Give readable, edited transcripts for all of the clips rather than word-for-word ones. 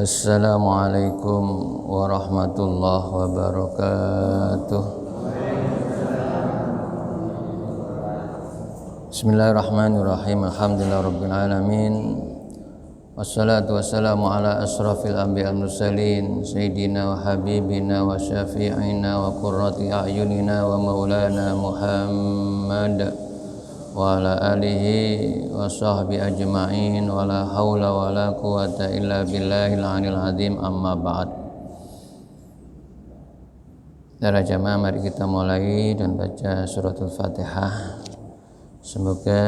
Assalamualaikum warahmatullahi wabarakatuh. Bismillahirrahmanirrahim. Alhamdulillahirabbil alamin. Wassalatu wassalamu ala asrafil anbiya'il mursalin sayyidina wa habibina wa syafi'ina wa qurrati a'yunina wa maulana Muhammad wa ala alihi wa sahbihi ajma'in wa la hawla wa la quwata illa billahil aliyil azim, amma ba'd. Para jamaah, mari kita mulai dan baca suratul Fatihah. Semoga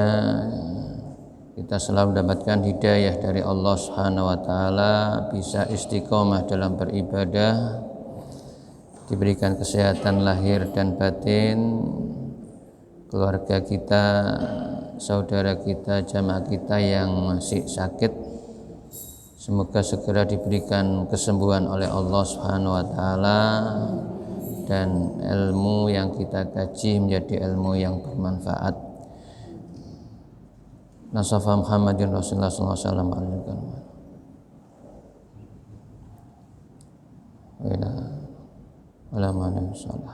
kita selalu mendapatkan hidayah dari Allah Subhanahu wa taala, bisa istiqomah dalam beribadah, diberikan kesehatan lahir dan batin, keluarga kita, saudara kita, jamaah kita yang masih sakit, semoga segera diberikan kesembuhan oleh Allah Subhanahu wa taala, dan ilmu yang kita kaji menjadi ilmu yang bermanfaat. Nasafa Muhammadin Rasulullah sallallahu alaihi wasallam.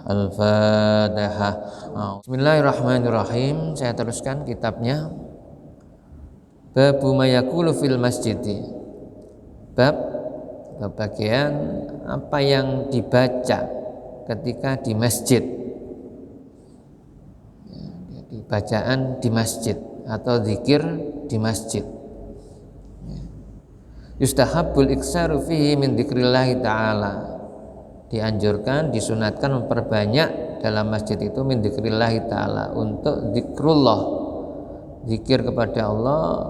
Al-Fatihah. Bismillahirrahmanirrahim. Saya teruskan kitabnya. Bab ma yaqulu fil masjid. Bab bagian apa yang dibaca ketika di masjid. Jadi bacaan di masjid atau zikir di masjid. Yustahabbul iksaru fihi min dzikrillah ta'ala. Dianjurkan, disunatkan memperbanyak dalam masjid itu min dzikrillah ta'ala, untuk zikrullah, zikir kepada Allah,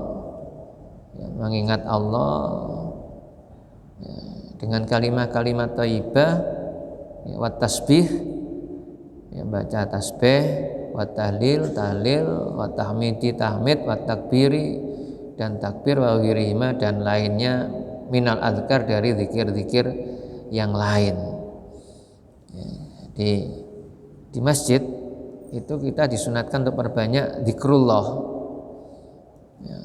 ya, mengingat Allah, ya, dengan kalimat-kalimat thayyibah, ya, wa tasbih, ya, baca tasbih, wa tahlil, tahlil, wa tahmidi, tahmid, wa takbiri, dan takbir, wa ghirihima, dan lainnya minal adhkar, dari zikir-zikir yang lain. Ya, di masjid itu kita disunatkan untuk perbanyak zikrullah, ya,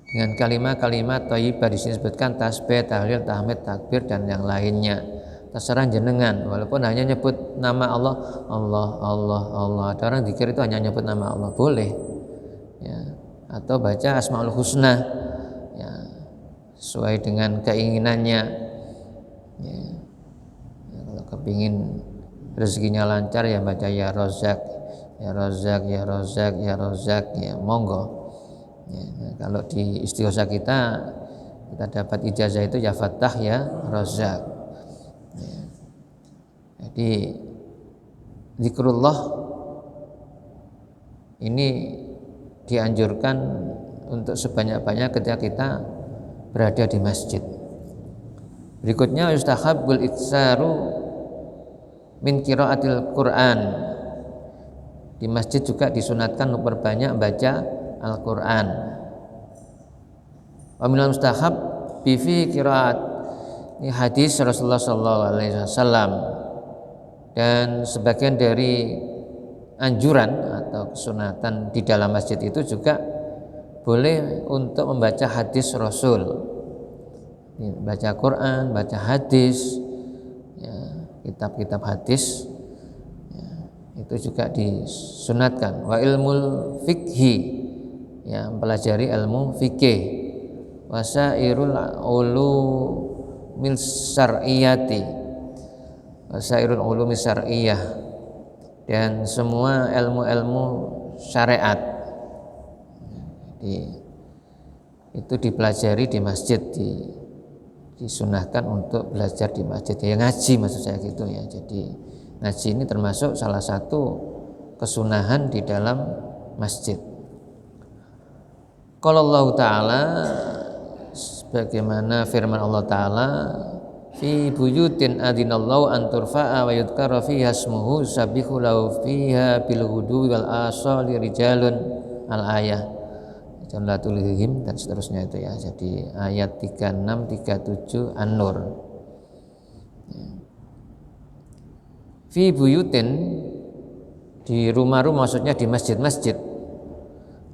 dengan kalimat-kalimat thayyibah. Di sini disebutkan tasbih, tahlil, tahmid, takbir, dan yang lainnya. Terserah jenengan, walaupun hanya nyebut nama Allah, Allah, Allah, Allah. Ada orang zikir itu hanya nyebut nama Allah, boleh, ya. Atau baca Asmaul Husna, ya, sesuai dengan keinginannya, ya. Ya, kalau kepingin rezekinya lancar, ya baca ya Rozak, ya Rozak, ya Rozak, ya Rozak, ya monggo, ya. Nah, kalau di istighosah kita dapat ijazah itu ya Fattah, ya Rozak. Jadi zikrullah ini dianjurkan untuk sebanyak-banyak ketika kita berada di masjid. Berikutnya yustahabbul iksaru min qiraatil Quran. Di masjid juga disunatkan memperbanyak baca Al-Quran. Wa minal mustahab bi fi qiraat, ini hadis Rasulullah sallallahu alaihi wasallam. Dan sebagian dari anjuran atau kesunatan di dalam masjid itu juga boleh untuk membaca hadis Rasul, baca Quran, baca hadis, ya, kitab-kitab hadis, ya, itu juga disunatkan. Wa ilmul fikhi, ya, mempelajari ilmu fikih. Wasairul ulumil syar'iyyati, wasairul ulumi syar'iyyah, dan semua ilmu-ilmu syariat. Jadi, itu dipelajari di masjid, disunahkan untuk belajar di masjid, ya, ngaji maksud saya gitu, ya. Jadi ngaji ini termasuk salah satu kesunahan di dalam masjid. Qala Allah Ta'ala, sebagaimana firman Allah Ta'ala, fi buyutin adinallahu an turfa'a wa yudhkara fiha ismuhu yusabbihu lahu fiha bil ghudwi wal asali rijalun, al-ayah, jalla tulihim, dan seterusnya itu, ya. Jadi ayat 36 37 An-Nur. Fi buyutin, di rumah-rumah, maksudnya di masjid-masjid.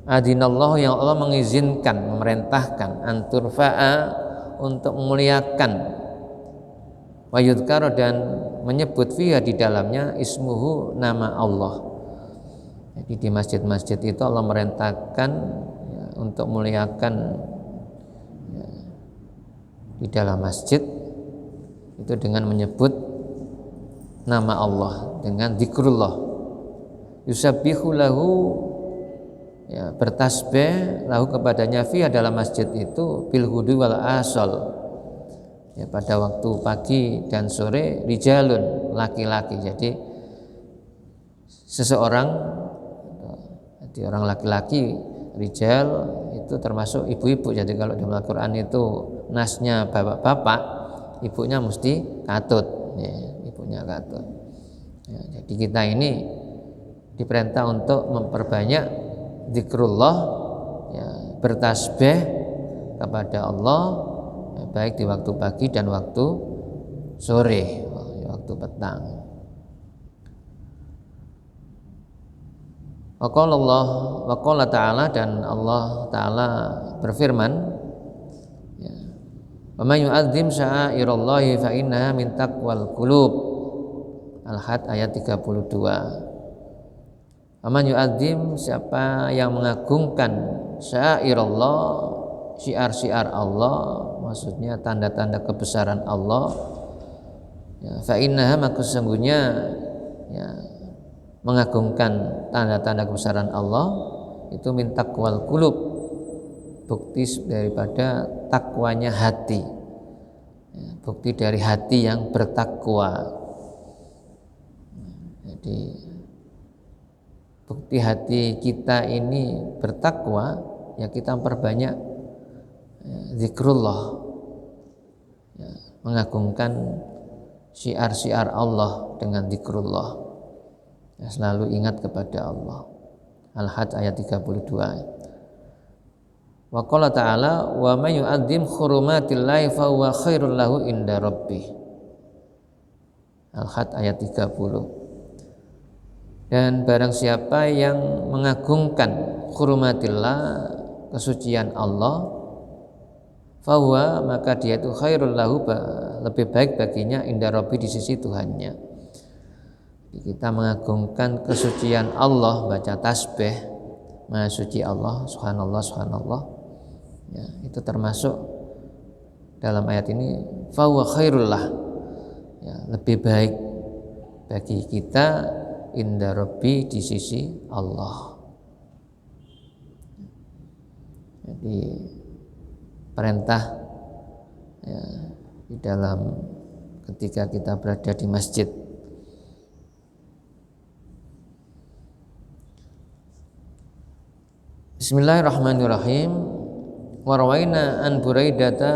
Adinallahu, yang Allah mengizinkan, memerintahkan, anturfa'a, untuk memuliakan, wa yudhkara dan menyebut fiha di dalamnya ismuhu nama Allah. Jadi di masjid-masjid itu Allah merintahkan ya, untuk memuliakan ya, di dalam masjid itu dengan menyebut nama Allah, dengan zikrullah. Yusabbihu lahu ya, bertasbih lahu kepadanya fiha dalam masjid itu bil hudu wal asal ya, pada waktu pagi dan sore rijalun laki-laki. Jadi seseorang, jadi orang laki-laki rijal itu termasuk ibu-ibu. Jadi kalau dalam Al-Quran itu nasnya bapak-bapak, ibunya mesti katut ya, ibunya katut ya, jadi kita ini diperintah untuk memperbanyak zikrullah ya, bertasbih kepada Allah ya, baik di waktu pagi dan waktu sore, waktu petang. Wa qala ta'ala, dan Allah Ta'ala berfirman ya, wa may yu'azzim sya'airallahi fa innaha min taqwal qulub. Al-Had ayat 32. Wa man yu'azzim, siapa yang mengagungkan sya'airallah, syiar-syiar Allah, maksudnya tanda-tanda kebesaran Allah ya, fa innaha, maka sesungguhnya ya, mengagungkan tanda-tanda kebesaran Allah itu min taqwal qulub, bukti daripada takwanya hati ya, bukti dari hati yang bertakwa. Jadi bukti hati kita ini bertakwa ya, kita memperbanyak ya, zikrullah ya, mengagungkan syiar-syiar Allah dengan zikrullah ya, selalu ingat kepada Allah. Al-Hajj ayat 32. Wa qala ta'ala wa may yu'azzim hurumatillahi fa huwa khairul lahu inda rabbih. Al-Hajj ayat 30. Dan barang siapa yang mengagungkan hurumatillah, kesucian Allah, fa huwa, maka dia itu khairul lahu, lebih baik baginya inda rabbih, di sisi Tuhannya. Kita mengagungkan kesucian Allah, baca tasbih Maha suci Allah, subhanallah subhanallah ya, itu termasuk dalam ayat ini fa huwa khairul lah ya, lebih baik bagi kita inda rabbi, di sisi Allah. Jadi perintah ya, di dalam ketika kita berada di masjid. Bismillahirrahmanirrahim. Wa rawaina an Buraidata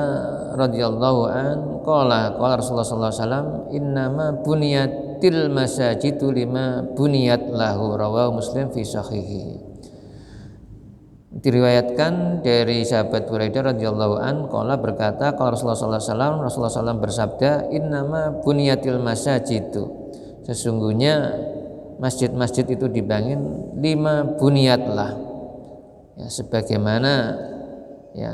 radhiyallahu an qala Rasulullah sallallahu alaihi wasallam innama buniyatil masajidu lima buniyat lahu, rawahu Muslim fi sahihi. Diriwayatkan dari sahabat Buraidah radhiyallahu an qala, berkata qala Rasulullah sallallahu alaihi wasallam, Rasulullah sallallahu bersabda, innama buniyatil masajidu, sesungguhnya masjid-masjid itu dibangun lima buniyat lah ya, sebagaimana ya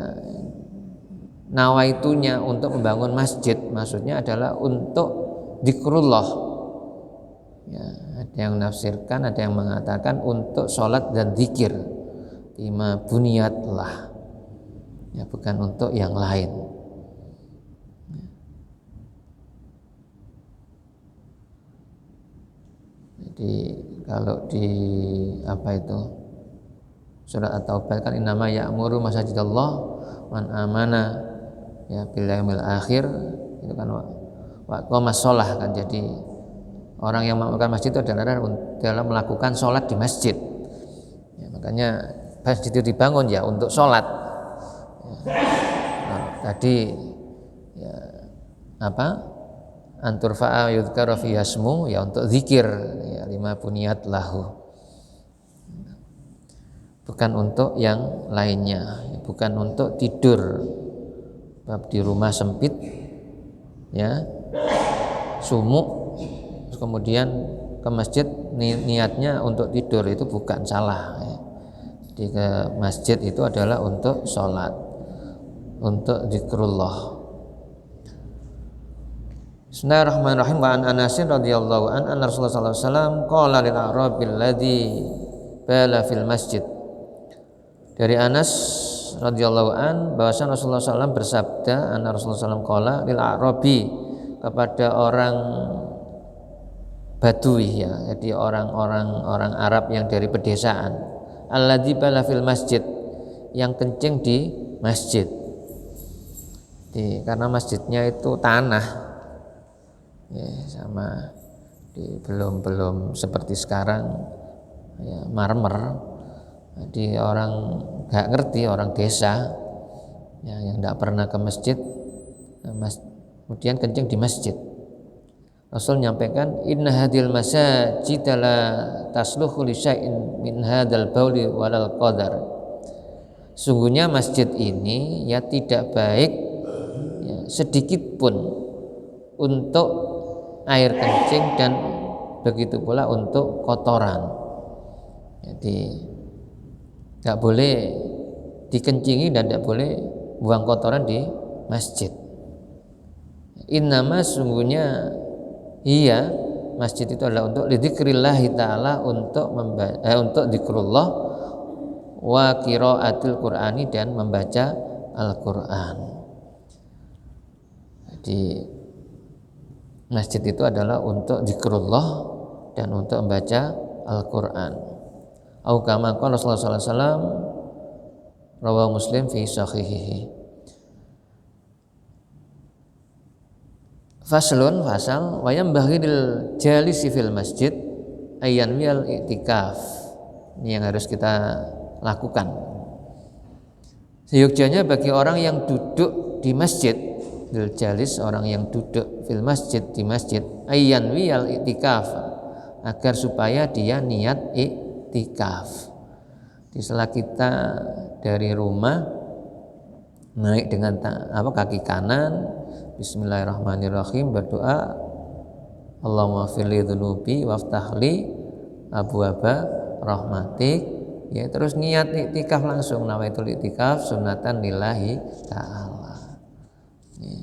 nawaitunya untuk membangun masjid, maksudnya adalah untuk zikrullah ya, ada yang menafsirkan, ada yang mengatakan untuk sholat dan zikir, lima buniyat lah ya, bukan untuk yang lain. Jadi kalau di apa itu surat At-Taubah kan innama ya'muru masajidallah man amana ya bil yaumil akhir, itu kan wa qomas shalah kan. Jadi orang yang melakukan masjid itu adalah dalam melakukan sholat di masjid ya, makanya masjid itu dibangun ya untuk sholat ya. Nah, tadi ya apa anturfa'a yudhkara fi hasmu ya, untuk zikir ya, lima buniyat lahu, bukan untuk yang lainnya, bukan untuk tidur bab di rumah sempit ya, sumuk, kemudian ke masjid niatnya untuk tidur, itu bukan, salah ya. Jadi ke masjid itu adalah untuk sholat, untuk zikrullah. Bismillahirrahmanirrahim. Wa an Anas radhiyallahu anna Rasulullah sallallahu alaihi wasallam qala lil a'rabil ladzi bala fil masjid. Dari Anas radhiyallahu an bahwasanya Rasulullah SAW bersabda, anna Rasulullah SAW qala lil a'rabi, kepada orang Badui ya, jadi orang Arab yang dari pedesaan, alladzi bala fil masjid, yang kencing di masjid. Karena masjidnya itu tanah ya, sama belum seperti sekarang ya, marmer. Jadi orang nggak ngerti, orang desa ya, yang nggak pernah ke masjid, kemudian kencing di masjid. Rasul menyampaikan, inna hadil masajid la tasluhu li syai'in min hadzal bauli walal qadar. Sungguhnya masjid ini ya tidak baik ya, sedikit pun untuk air kencing dan begitu pula untuk kotoran. Jadi nggak boleh dikencingi dan tidak boleh buang kotoran di masjid. Innama sungguhnya iya masjid itu adalah untuk lidzikrillah ta'ala, untuk zikrullah wa qiraatil qur'ani, dan membaca Al-Qur'an. Jadi masjid itu adalah untuk zikrullah dan untuk membaca Al-Qur'an. Au kama qala Rasulullah sallallahu alaihi wasallam, rawahu Muslim fi sahihihi. Faslun, fasal, wa yanbaghi lil jalisi fil masjid ayyan wal i'tikaf. Ini yang harus kita lakukan. Seyogyanya bagi orang yang duduk di masjid, lil jalis, orang yang duduk fil masjid, di masjid, ayyan wal i'tikaf, agar supaya dia niat i'tikaf. Setelah kita dari rumah naik dengan kaki kanan, bismillahirrahmanirrahim, berdoa, Allahumma firli dzunubi waftahli abwaaba rahmatik ya, terus niat iktikaf langsung, nawaitul iktikaf sunatan lillahi ta'ala ya.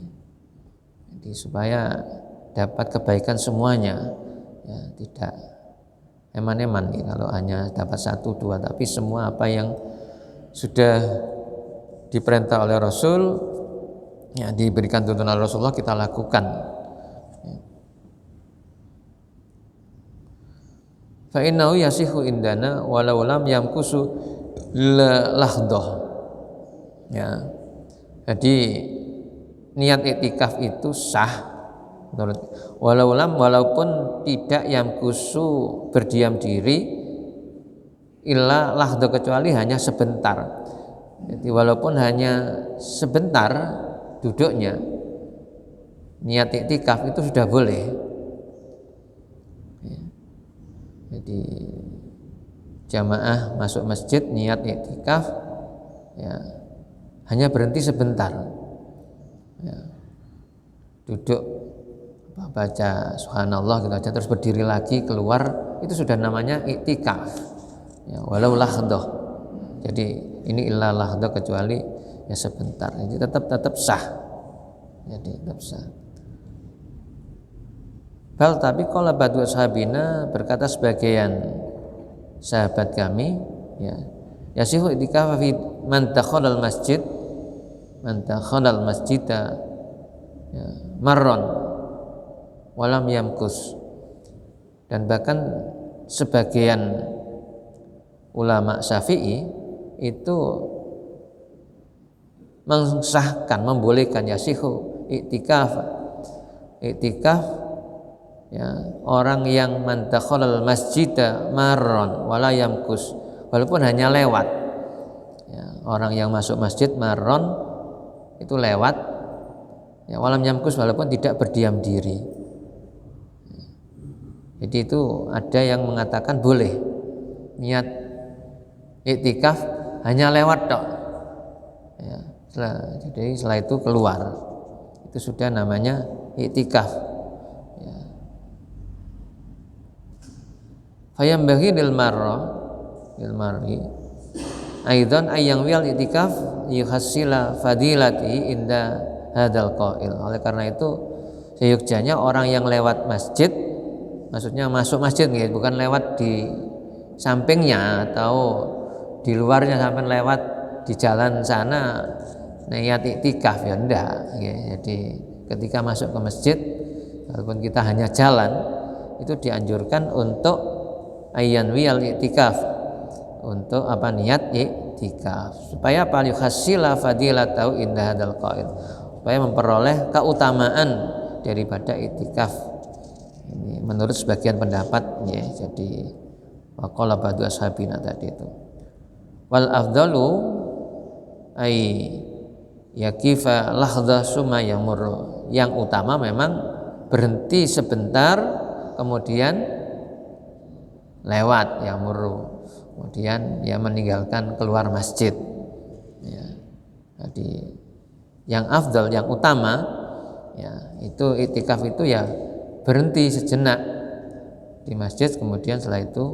Jadi supaya dapat kebaikan semuanya ya, tidak eman-eman ya, kalau hanya dapat 1, 2, tapi semua apa yang sudah diperintah oleh Rasul ya, diberikan tuntunan Rasulullah, kita lakukan. Fa innahu yasihu indana walau lam yamkusu lahdoh ya. Jadi niat iktikaf itu sah walaupun tidak yamkusu berdiam diri, illa lahdoh, kecuali hanya sebentar. Jadi walaupun hanya sebentar duduknya, niat iktikaf itu sudah boleh ya. Jadi jamaah masuk masjid niat iktikaf ya, hanya berhenti sebentar ya, duduk baca subhanallah gitu aja, terus berdiri lagi keluar, itu sudah namanya iktikaf ya, walau lahdoh. Jadi ini illa lahdoh, kecuali ya sebentar, jadi tetap sah. Jadi tetap sah. Bal, tapi qala ba'du ashabina, berkata sebagian sahabat kami ya, yasihu iktikaf fi man dakhala al-masjid, ya, marron walam yamkus. Dan bahkan sebagian ulama Syafi'i itu mensahkan, membolehkan yasihu iktikaf ya, orang yang man dakhalal masjida marron wala yamkus, walaupun hanya lewat ya, orang yang masuk masjid marron itu lewat ya, walam yamkus, walaupun tidak berdiam diri. Jadi itu ada yang mengatakan boleh niat iktikaf hanya lewat tok ya, jadi setelah itu keluar, itu sudah namanya iktikaf ya. Fayambaghi lil mar'i aidan ayyang wal iktikaf yuhassila fadilati inda hadzal qail. Oleh karena itu Seyogjanya orang yang lewat masjid, maksudnya masuk masjid gitu, bukan lewat di sampingnya atau di luarnya sampai lewat di jalan sana niat iktikaf, ya enggak ya. Jadi ketika masuk ke masjid walaupun kita hanya jalan, itu dianjurkan untuk ayyanwiyal iktikaf, untuk apa, niat iktikaf, supaya apa, yuhassila fadilatahu inda hadzal qaid, supaya memperoleh keutamaan daripada iktikaf. Ini menurut sebagian pendapat ya. Jadi waqala ba'du ashabina tadi itu. Wal afdalu ay yakifa lahdha summa yamurru. Yang utama memang berhenti sebentar kemudian lewat yamurru, kemudian ya meninggalkan keluar masjid ya. Jadi yang afdal, yang utama ya, itu iktikaf itu ya berhenti sejenak di masjid kemudian setelah itu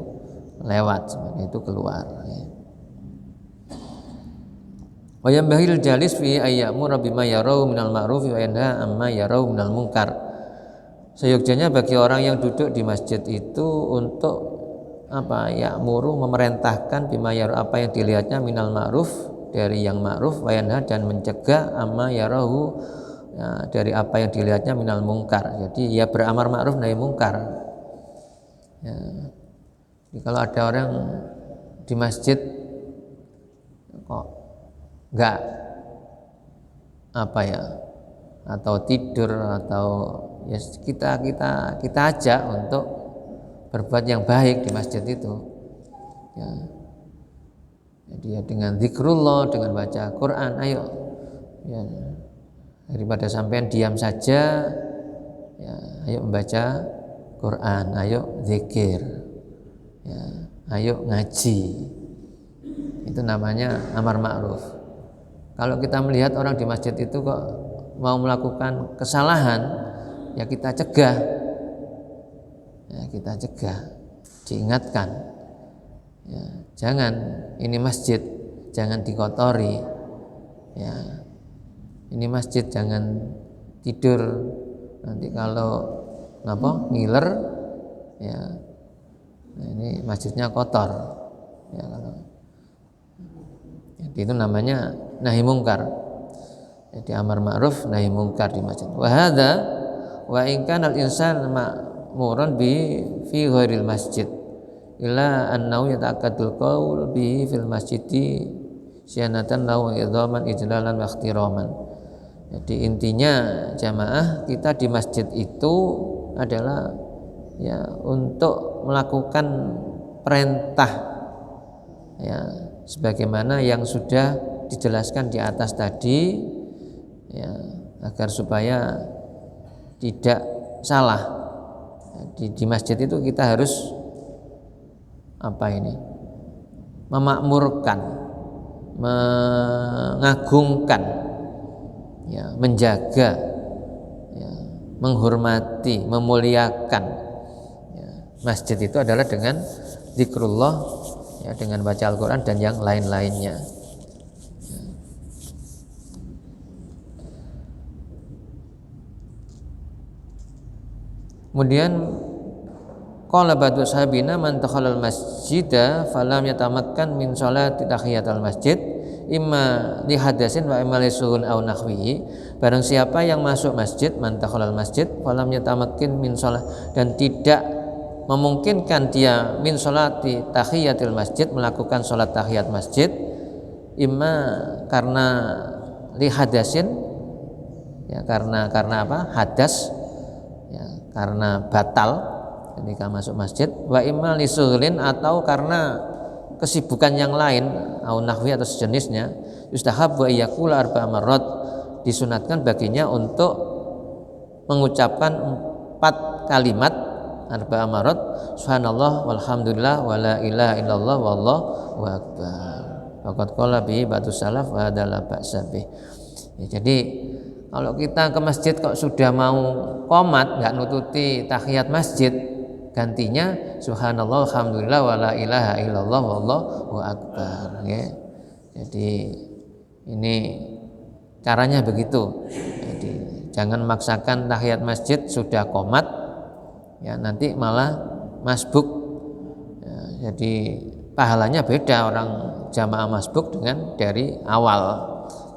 lewat, sebenarnya itu keluar ya. Wa yambahil jalis fi ayyamura bima yarau minal ma'ruf wa yanha amma yarau minal munkar. Seyogjanya bagi orang yang duduk di masjid itu untuk apa, ya'muru, memerintahkan bima yarau, apa yang dilihatnya, minal ma'ruf, dari yang ma'ruf, wa yanha, dan mencegah amma yarahu, ya, dari apa yang dilihatnya, minal munkar. Jadi ya beramar ma'ruf nahi munkar ya. Jadi kalau ada orang di masjid kok enggak apa ya, atau tidur, atau ya kita ajak untuk berbuat yang baik di masjid itu ya. Jadi ya dengan zikrullah, dengan baca Quran, ayo ya, daripada sampean diam saja ya, ayo membaca Quran, ayo zikir ya, ayo ngaji. Itu namanya amar ma'ruf. Kalau kita melihat orang di masjid itu kok mau melakukan kesalahan, ya kita cegah ya, kita cegah, diingatkan ya, jangan, ini masjid jangan dikotori ya, ini masjid jangan tidur, nanti kalau ngiler ya, nah ini masjidnya kotor ya. Kalau jadi itu namanya nahi mungkar. Jadi amar ma'ruf nahi mungkar di masjid. Wa hadza wa in kana al-insan ma'muran bi fi ghairil masjid illa annahu yata'akkadul qaul bi fil masjidi syanatan lahu idhaman ijlalan wa ikhtiraman. Jadi intinya jamaah kita di masjid itu adalah ya untuk melakukan perintah ya, sebagaimana yang sudah dijelaskan di atas tadi ya, agar supaya tidak salah. Di masjid itu kita harus apa ini, memakmurkan, mengagungkan ya, menjaga ya, menghormati, memuliakan ya. Masjid itu adalah dengan zikrullah ya, dengan baca Al-Quran dan yang lain-lainnya. Kemudian qala ba'du sahabina man dakhalal masjida falam yatamakkan min sholati tahiyatul masjid imma li hadasin wa imma li suhun aw nahwihi. Barang siapa yang masuk masjid, man dakhalal masjid falam yatamakkin min sholat, dan tidak memungkinkan dia min sholati tahiyatul masjid, melakukan sholat tahiyat masjid, imma karena li hadasin ya, karena apa, hadas ya, karena batal ketika masuk masjid, wa imma li sughulin, atau karena kesibukan yang lain, au nahwi atau sejenisnya, yustahabbu ayyakula arba'a marrat, disunatkan baginya untuk mengucapkan 4 kalimat arba'a marrat, subhanallah walhamdulillah wala ilaha illallah wallahu akbar. Faqad qala bi ba'du salaf wa hadala ba'sa bih. Ya, jadi kalau kita ke masjid kok sudah mau qomat, enggak nututi tahiyat masjid, gantinya subhanallah alhamdulillah wala ilaha illallah wallahu akbar ya. Jadi ini caranya begitu. Jadi jangan memaksakan tahiyat masjid sudah qomat ya, nanti malah masbuk ya, jadi pahalanya beda orang jamaah masbuk dengan dari awal.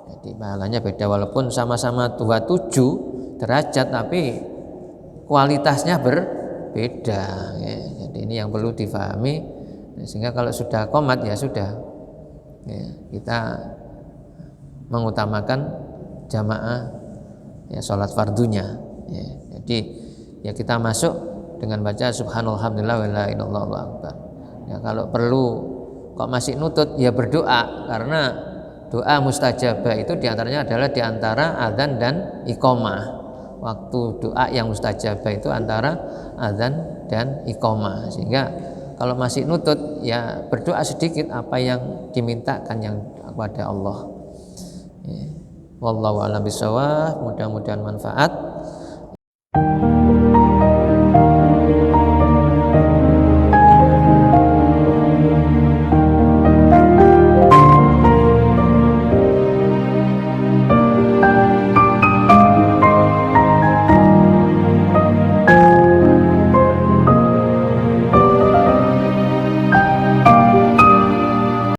Jadi pahalanya beda, walaupun sama-sama 27 derajat tapi kualitasnya berbeda ya. Jadi ini yang perlu difahami, sehingga kalau sudah qomat ya sudah ya, kita mengutamakan jamaah ya, sholat fardunya ya. Jadi ya kita masuk dengan baca subhanallah alhamdulillah wa la ilaha illallah Allahu akbar ya. Kalau perlu kok masih nutut ya berdoa, karena doa mustajabah itu diantaranya adalah diantara adzan dan iqamah. Waktu doa yang mustajabah itu antara adzan dan iqamah, sehingga kalau masih nutut ya berdoa sedikit apa yang dimintakan yang kepada Allah ya. Wallahu a'lam bishawab, mudah-mudahan manfaat.